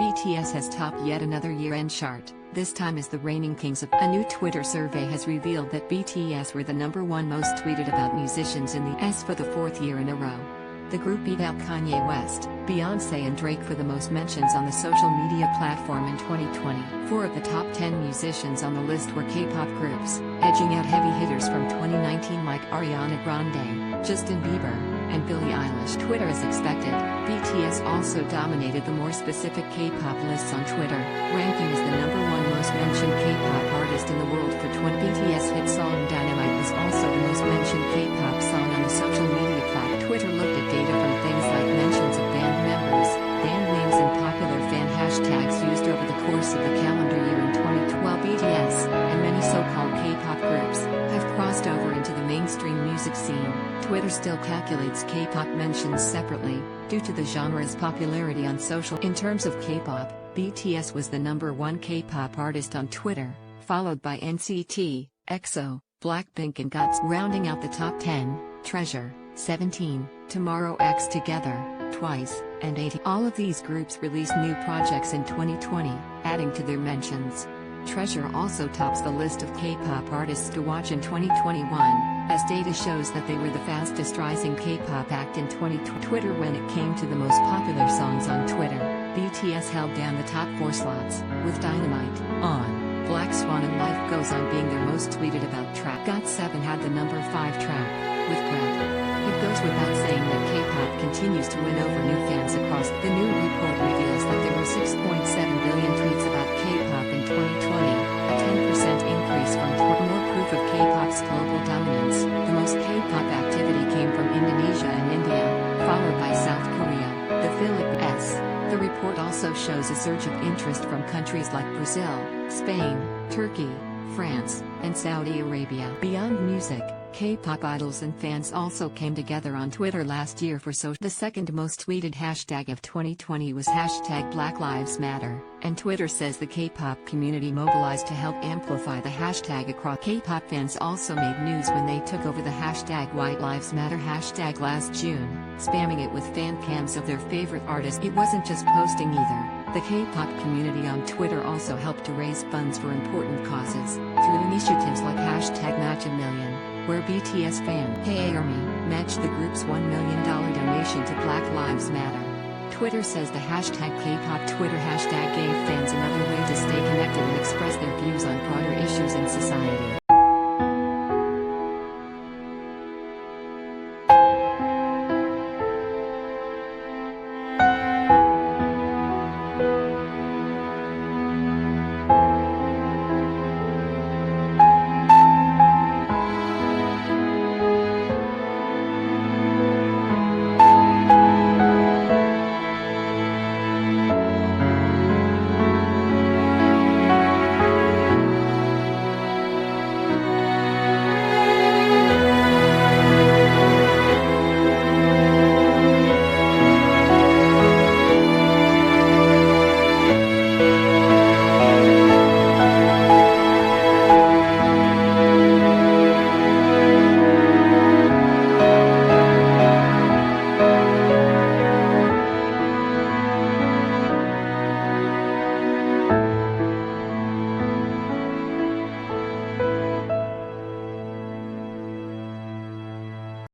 BTS has topped yet another year-end chart, this time as the reigning kings of. A new Twitter survey has revealed that BTS were the #1 most tweeted about musicians in the US for the 4th year in a row. The group beat out Kanye West, Beyoncé and Drake for the most mentions on the social media platform in 2020. 4 of the top 10 musicians on the list were K-pop groups, edging out heavy hitters from 2019 like Ariana Grande, Justin Bieber, and Billie Eilish. Twitter as expected, BTS also dominated the more specific K-pop lists on Twitter, ranking as the #1 most mentioned K-pop artist in the world for 20. BTS hit song Dynamite was also the most mentioned K-pop song on the social media platform. Twitter looked at data from things like mentions of band members, band names and popular fan hashtags used over the course of the calendar year in 2012. BTS, and many so-called K-pop groups, have crossed over into the mainstream music scene. Twitter still calculates K-pop mentions separately, due to the genre's popularity on social. In terms of K-pop, BTS was the #1 K-pop artist on Twitter, followed by NCT, EXO, Blackpink and GOT7. Rounding out the top 10, Treasure, 17, Tomorrow X Together, Twice, and 80. All of these groups released new projects in 2020, adding to their mentions. Treasure also tops the list of K-pop artists to watch in 2021, as data shows that they were the fastest rising K-pop act in 2020. Twitter. When it came to the most popular songs on Twitter, BTS held down the top 4 slots, with Dynamite, On, Black Swan and Life Goes On being their most tweeted about track. GOT7 had the #5 track, with Bread. It goes without saying that K-pop continues to win over new fans across. The new report reveals that there were 6.7 billion tweets about K-pop in 2020, a 10% increase from more proof of K-pop's global dominance. The most K-pop activity came from Indonesia and India, followed by South Korea, the Philippines. The report also shows a surge of interest from countries like Brazil, Spain, Turkey, France, and Saudi Arabia. Beyond music, K-pop idols and fans also came together on Twitter last year for social. The second most tweeted hashtag of 2020 was #BlackLivesMatter, and Twitter says the K-pop community mobilized to help amplify the hashtag across. K-pop fans also made news when they took over the #WhiteLivesMatter hashtag last June, spamming it with fan cams of their favorite artists. It wasn't just posting either. The K-pop community on Twitter also helped to raise funds for important causes, through initiatives like #MatchAMillion, where BTS fan Hey Army matched the group's $1 million donation to Black Lives Matter. Twitter says the hashtag K-pop Twitter